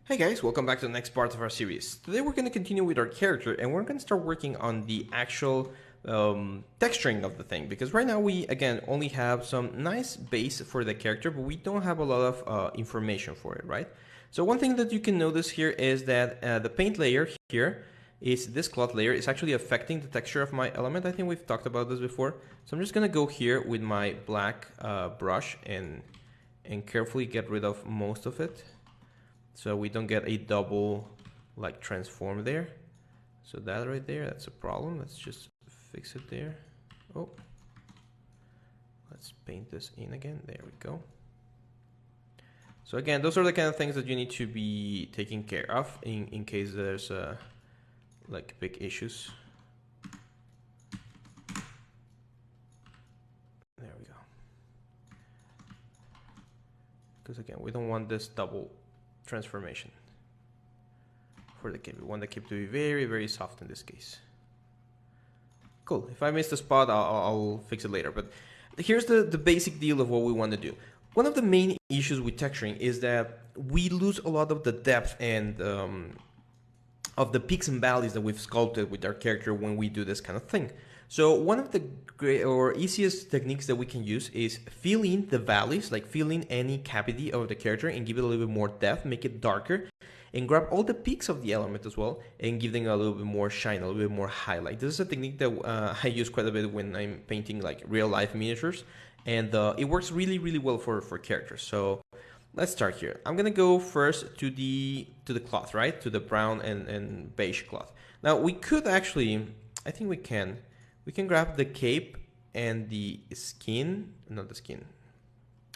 Hey guys, welcome back to the next part of our series. Today we're going to continue with our character and we're going to start working on the actual texturing of the thing, because right now we again only have some nice base for the character, but we don't have a lot of information for it, right? So one thing that you can notice here is that the paint layer here is this cloth layer is actually affecting the texture of my element. I think we've talked about this before. So I'm just going to go here with my black brush and carefully get rid of most of it, so we don't get a double like transform there. So that right there, that's a problem. Let's just fix it there. Oh, let's paint this in again. There we go. So again, those are the kind of things that you need to be taking care of in case there's like big issues. There we go. Because again, we don't want this double transformation for the cape. We want the cape to be very, very soft in this case. Cool. If I miss a spot, I'll fix it later. But here's the basic deal of what we want to do. One of the main issues with texturing is that we lose a lot of the depth and of the peaks and valleys that we've sculpted with our character when we do this kind of thing. So one of the great or easiest techniques that we can use is fill in the valleys, like fill in any cavity of the character and give it a little bit more depth, make it darker, and grab all the peaks of the element as well and give them a little bit more shine, a little bit more highlight. This is a technique that I use quite a bit when I'm painting like real life miniatures, and it works really, really well for characters. So let's start here. I'm gonna go first to the cloth, right? To the brown and beige cloth. Now we could actually, I think we can grab the cape and the skin, not the skin,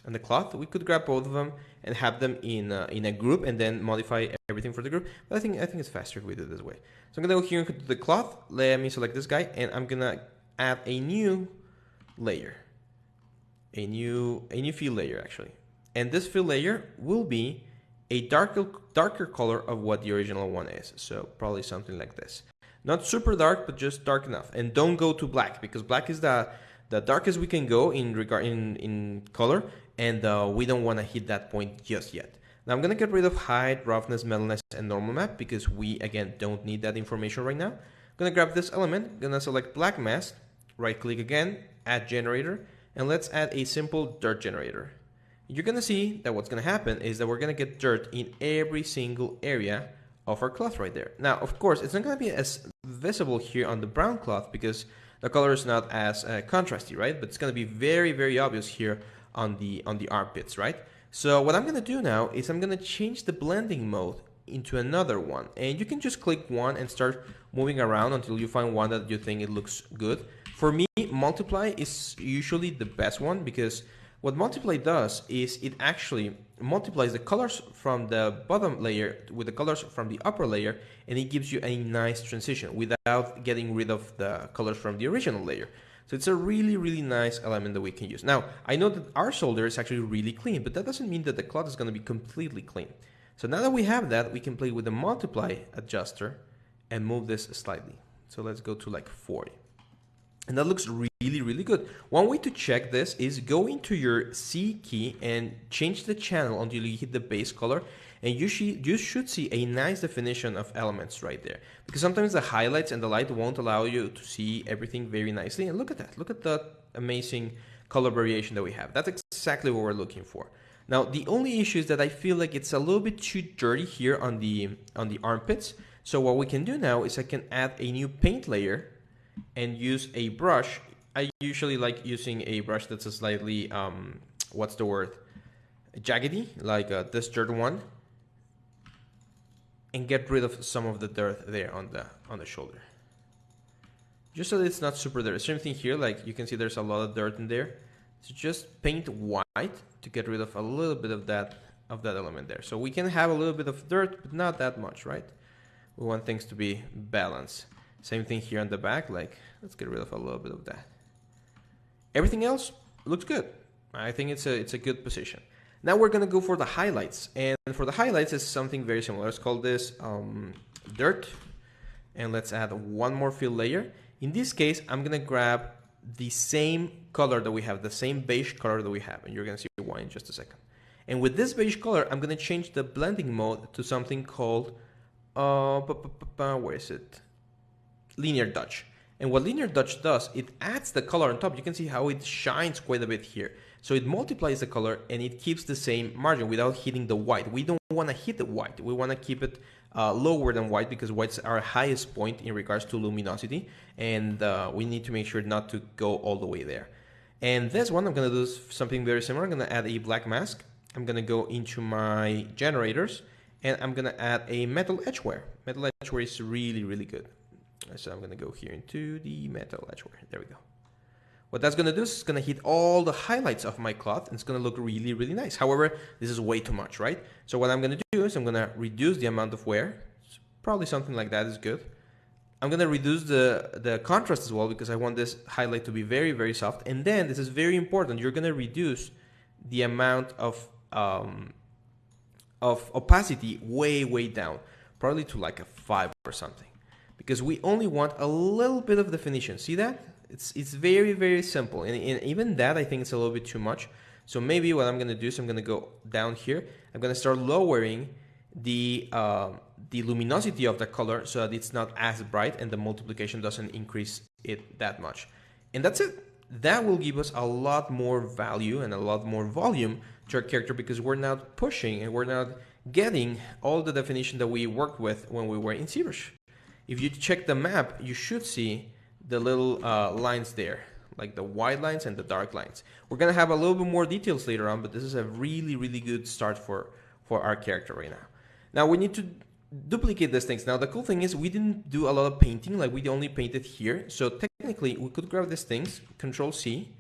and the cloth. We could grab both of them and have them in a group and then modify everything for the group. But I think it's faster if we do it this way. So I'm gonna go here to the cloth. Let me select this guy and I'm gonna add a new layer, a new fill layer actually. And this fill layer will be a darker color of what the original one is. So probably something like this. Not super dark, but just dark enough. And don't go to black, because black is the darkest we can go in color, and we don't want to hit that point just yet. Now I'm gonna get rid of height, roughness, metalness, and normal map, because we again don't need that information right now. I'm gonna grab this element, gonna select black mask, right click again, add generator, and let's add a simple dirt generator. You're gonna see that what's gonna happen is that we're gonna get dirt in every single area of our cloth right there. Now, of course, it's not gonna be as visible here on the brown cloth because the color is not as contrasty, right? But it's gonna be very, very obvious here on the armpits, right? So what I'm gonna do now is I'm gonna change the blending mode into another one, and you can just click one and start moving around until you find one that you think it looks good. For me, multiply is usually the best one, because what multiply does is it actually multiplies the colors from the bottom layer with the colors from the upper layer, and it gives you a nice transition without getting rid of the colors from the original layer. So it's a really, really nice element that we can use. Now, I know that our solder is actually really clean, but that doesn't mean that the cloth is going to be completely clean. So now that we have that, we can play with the multiply adjuster and move this slightly. So let's go to like 40. And that looks really, really good. One way to check this is go into your C key and change the channel until you hit the base color, and you should see a nice definition of elements right there. Because sometimes the highlights and the light won't allow you to see everything very nicely. And look at that. Look at the amazing color variation that we have. That's exactly what we're looking for. Now, the only issue is that I feel like it's a little bit too dirty here on the armpits. So what we can do now is I can add a new paint layer and use a brush. I usually like using a brush that's a slightly, what's the word? Jaggedy, like this dirt one, and get rid of some of the dirt there on the shoulder. Just so that it's not super dirty. Same thing here, like you can see there's a lot of dirt in there. So just paint white to get rid of a little bit of that element there. So we can have a little bit of dirt, but not that much, right? We want things to be balanced. Same thing here on the back, like let's get rid of a little bit of that. Everything else looks good. I think it's a good position. Now we're gonna go for the highlights, and for the highlights it's something very similar. Let's call this dirt, and let's add one more fill layer. In this case, I'm gonna grab the same color that we have, the same beige color that we have, and you're gonna see why in just a second. And with this beige color, I'm going to change the blending mode to something called, where is it? Linear Dodge. And what Linear Dodge does, it adds the color on top. You can see how it shines quite a bit here. So it multiplies the color and it keeps the same margin without hitting the white. We don't want to hit the white. We want to keep it lower than white because white's our highest point in regards to luminosity. And we need to make sure not to go all the way there. And this one, I'm going to do something very similar. I'm going to add a black mask. I'm going to go into my generators and I'm going to add a metal edgeware. Metal edgeware is really, really good. So I'm going to go here into the metal edgeware. There we go. What that's going to do is it's going to hit all the highlights of my cloth and it's going to look really, really nice. However, this is way too much, right? So what I'm going to do is I'm going to reduce the amount of wear. Probably something like that is good. I'm going to reduce the contrast as well because I want this highlight to be very, very soft. And then this is very important. You're going to reduce the amount of opacity way, way down, probably to like a 5 or something. Because we only want a little bit of definition. See that? It's very, very simple. And even that, I think it's a little bit too much. So maybe what I'm going to do is I'm going to go down here. I'm going to start lowering the luminosity of the color so that it's not as bright and the multiplication doesn't increase it that much. And that's it. That will give us a lot more value and a lot more volume to our character because we're not pushing and we're not getting all the definition that we worked with when we were in ZBrush. If you check the map, you should see the little lines there, like the white lines and the dark lines. We're going to have a little bit more details later on, but this is a really, really good start for our character right now. Now we need to duplicate these things. Now the cool thing is we didn't do a lot of painting, like we only painted here. So technically we could grab these things, Control C,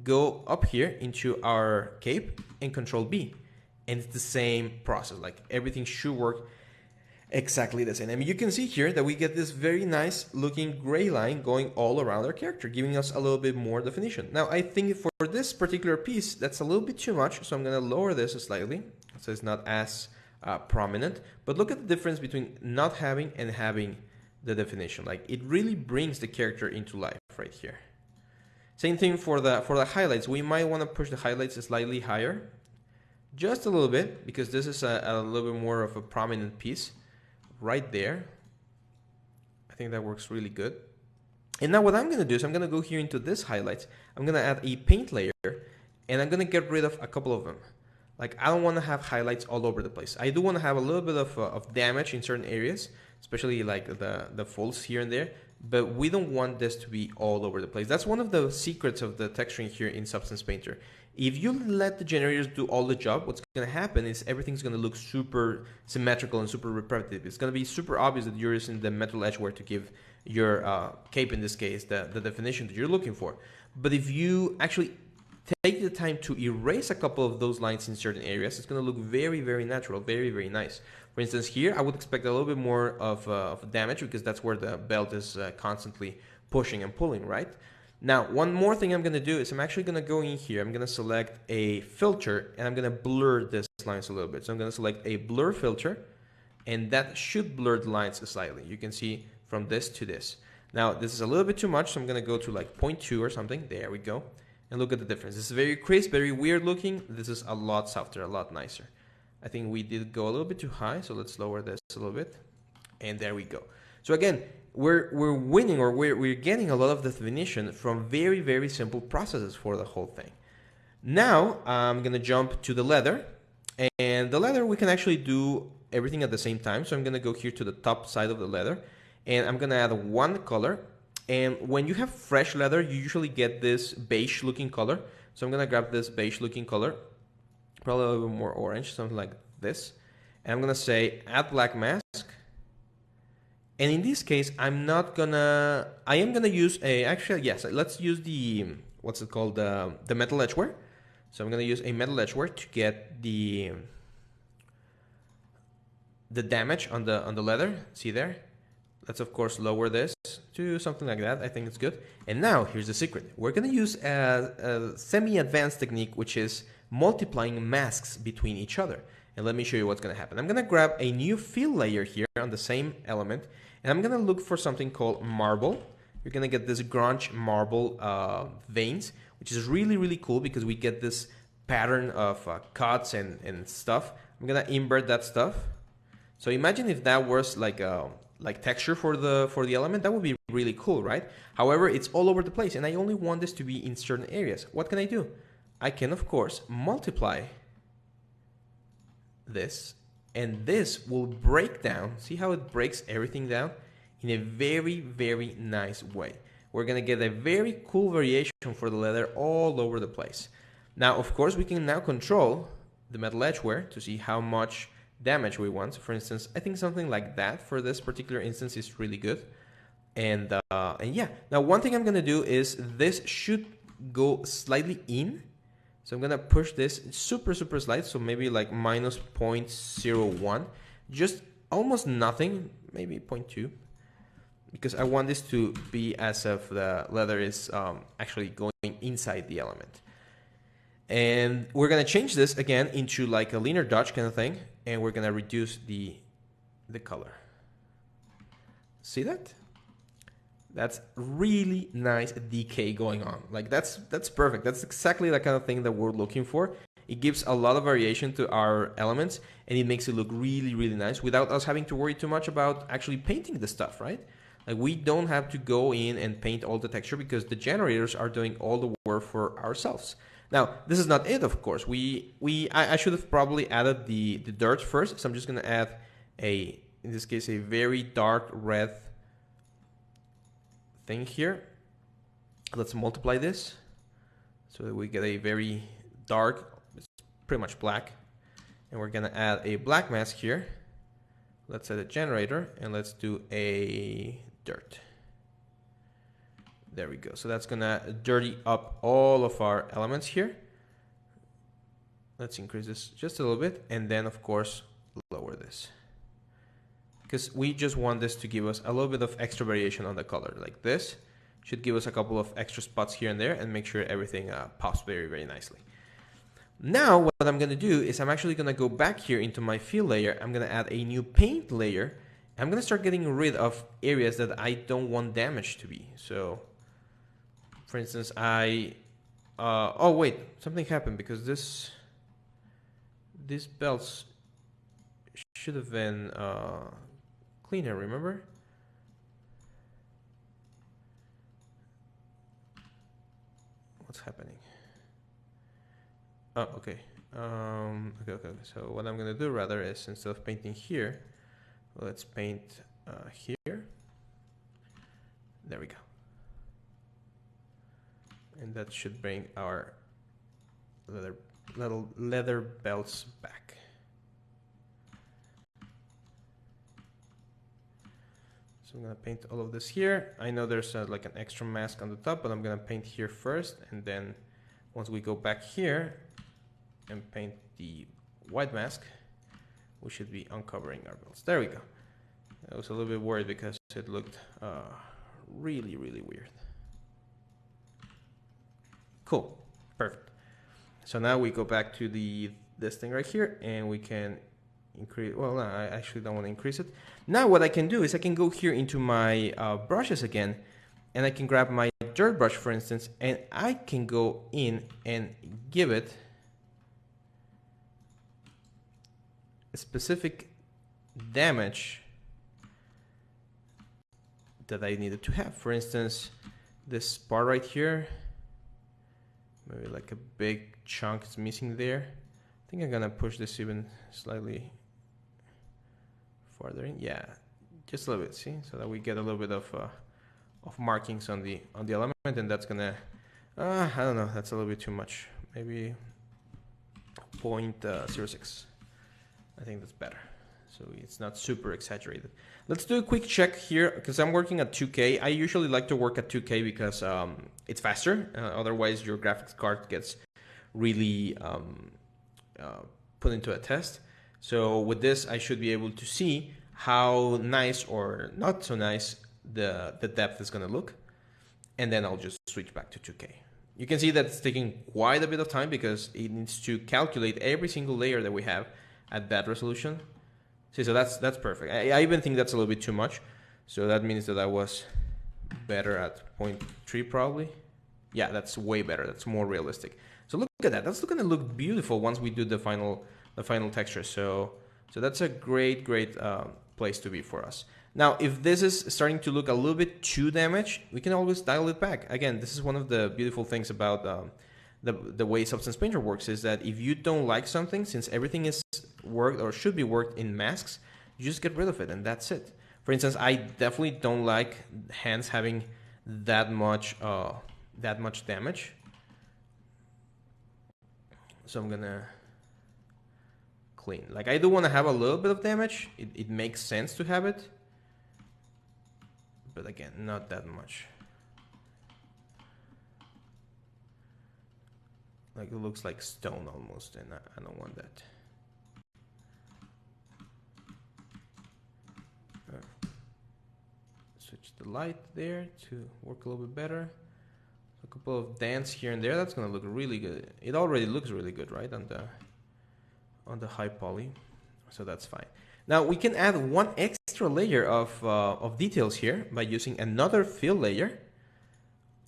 go up here into our cape and Control B. And it's the same process, like everything should work exactly the same. I mean, you can see here that we get this very nice looking gray line going all around our character, giving us a little bit more definition. Now, I think for this particular piece, that's a little bit too much, so I'm going to lower this slightly so it's not as prominent. But look at the difference between not having and having the definition. Like, it really brings the character into life right here. Same thing for the highlights. We might want to push the highlights slightly higher, just a little bit, because this is a little bit more of a prominent piece. Right there. I think that works really good. And now what I'm going to do is I'm going to go here into this highlights. I'm going to add a paint layer and I'm going to get rid of a couple of them. Like I don't want to have highlights all over the place. I do want to have a little bit of damage in certain areas, especially like the folds here and there. But we don't want this to be all over the place. That's one of the secrets of the texturing here in Substance Painter. If you let the generators do all the job, what's going to happen is everything's going to look super symmetrical and super repetitive. It's going to be super obvious that you're using the metal edgeware to give your cape, in this case, the definition that you're looking for. But if you actually take the time to erase a couple of those lines in certain areas, it's going to look very, very natural, very, very nice. For instance, here, I would expect a little bit more of damage because that's where the belt is constantly pushing and pulling, right? Now, one more thing I'm going to do is I'm actually going to go in here. I'm going to select a filter and I'm going to blur these lines a little bit. So I'm going to select a blur filter and that should blur the lines slightly. You can see from this to this. Now, this is a little bit too much, so I'm going to go to like 0.2 or something. There we go. And look at the difference. This is very crisp, very weird looking. This is a lot softer, a lot nicer. I think we did go a little bit too high, so let's lower this a little bit. And there we go. So again, we're winning, or we're getting a lot of definition from very, very simple processes for the whole thing. Now I'm going to jump to the leather, and the leather we can actually do everything at the same time. So I'm going to go here to the top side of the leather, and I'm going to add one color. And when you have fresh leather, you usually get this beige looking color. So I'm going to grab this beige looking color, probably a little bit more orange, something like this. And I'm going to say add black mask. And in this case, I am gonna use let's use the, what's it called, the metal edgeware. So I'm gonna use a metal edgeware to get the damage on the leather. See there? Let's of course lower this to something like that. I think it's good. And now here's the secret. We're gonna use a semi-advanced technique, which is multiplying masks between each other. And let me show you what's gonna happen. I'm gonna grab a new fill layer here on the same element, and I'm going to look for something called marble. You're going to get this grunge marble veins, which is really, really cool because we get this pattern of cuts and stuff. I'm gonna invert that stuff. So imagine if that was like texture for the element. That would be really cool, right? However, it's all over the place, and I only want this to be in certain areas. What can I do? I can, of course, multiply this, and this will break down. See how it breaks everything down in a very, very nice way. We're gonna get a very cool variation for the leather all over the place. Now, of course, we can now control the metal edge wear to see how much damage we want. So for instance, I think something like that for this particular instance is really good. And yeah, now one thing I'm gonna do is this should go slightly in. So I'm gonna push this super slight, so maybe like minus 0.01, just almost nothing, maybe 0.2, because I want this to be as if the leather is actually going inside the element. And we're gonna change this again into like a linear dodge kind of thing, and we're gonna reduce the color. See that? That's really nice decay going on. Like that's perfect. That's exactly the kind of thing that we're looking for. It gives a lot of variation to our elements, and it makes it look really, really nice without us having to worry too much about actually painting the stuff, right? Like we don't have to go in and paint all the texture because the generators are doing all the work for ourselves. Now, this is not it, of course. I should have probably added the dirt first, so I'm just gonna add in this case, a very dark red thing here. Let's multiply this so that we get a very dark, it's pretty much black. And we're gonna add a black mask here. Let's add a generator and let's do a dirt. There we go. So that's gonna dirty up all of our elements here. Let's increase this just a little bit, and then of course lower this, because we just want this to give us a little bit of extra variation on the color. Like this should give us a couple of extra spots here and there and make sure everything pops very, very nicely. Now what I'm gonna do is I'm actually gonna go back here into my fill layer. I'm gonna add a new paint layer. I'm gonna start getting rid of areas that I don't want damage to be. So for instance, oh wait, something happened because these belts should have been cleaner, remember? What's happening? Oh, okay. Okay. So what I'm gonna do rather is, instead of painting here, let's paint here. There we go. And that should bring our leather belts back. So I'm gonna paint all of this here. I know there's like an extra mask on the top, but I'm gonna paint here first, and then once we go back here and paint the white mask, we should be uncovering our belts. There we go. I was a little bit worried because it looked really, really weird. Cool, perfect. So now we go back to this thing right here, and we can increase. Well, no, I actually don't want to increase it. Now what I can do is I can go here into my brushes again, and I can grab my dirt brush, for instance, and I can go in and give it a specific damage that I needed to have. For instance, this part right here, maybe like a big chunk is missing there. I think I'm gonna push this even slightly farther in. Yeah, just a little bit. See, so that we get a little bit of markings on the element, and that's gonna I don't know. That's a little bit too much. Maybe 0.06. I think that's better. So it's not super exaggerated. Let's do a quick check here because I'm working at 2K. I usually like to work at 2K because it's faster. Otherwise, your graphics card gets really put into a test. So with this, I should be able to see how nice or not so nice the depth is going to look. And then I'll just switch back to 2K. You can see that it's taking quite a bit of time because it needs to calculate every single layer that we have at that resolution. See, so that's perfect. I even think that's a little bit too much. So that means that I was better at 0.3 probably. Yeah, that's way better. That's more realistic. So look at that. That's going to look beautiful once we do the final texture. So that's a great place to be for us. Now, if this is starting to look a little bit too damaged, we can always dial it back. Again, this is one of the beautiful things about the way Substance Painter works, is that if you don't like something, since everything is worked or should be worked in masks, you just get rid of it and that's it. For instance, I definitely don't like hands having that much damage. So I'm gonna clean. Like, I do want to have a little bit of damage. It makes sense to have it. But again, not that much. Like, it looks like stone almost, and I don't want that. Switch the light there to work a little bit better. A couple of dents here and there. That's gonna look really good. It already looks really good, right, on the high poly, so that's fine. Now we can add one extra layer of details here by using another fill layer.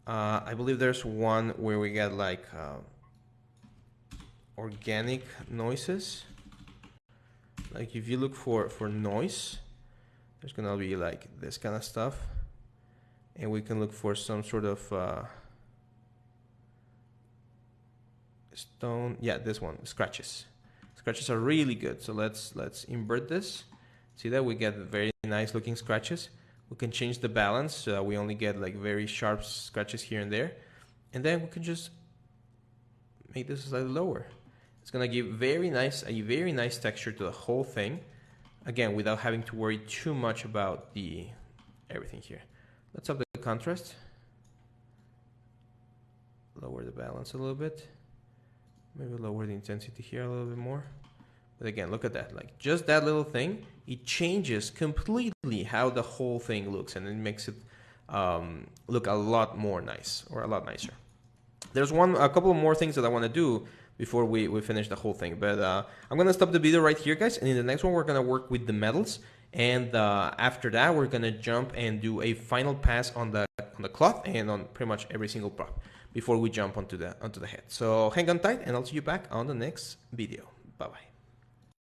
I believe there's one where we get like organic noises. Like if you look for noise, there's gonna be like this kind of stuff, and we can look for some sort of stone. Yeah, this one, scratches. Scratches are really good, so let's invert this. See that we get very nice looking scratches. We can change the balance so that we only get like very sharp scratches here and there, and then we can just make this slightly lower. It's gonna give a very nice texture to the whole thing, again without having to worry too much about everything here. Let's up the contrast, lower the balance a little bit. Maybe lower the intensity here a little bit more. But again, look at that. Like, just that little thing, it changes completely how the whole thing looks, and it makes it look a lot more nice, or a lot nicer. There's a couple more things that I want to do before we finish the whole thing. But I'm going to stop the video right here, guys. And in the next one, we're going to work with the metals. And after that, we're going to jump and do a final pass on the cloth and on pretty much every single prop before we jump onto the head. So hang on tight, and I'll see you back on the next video. Bye-bye.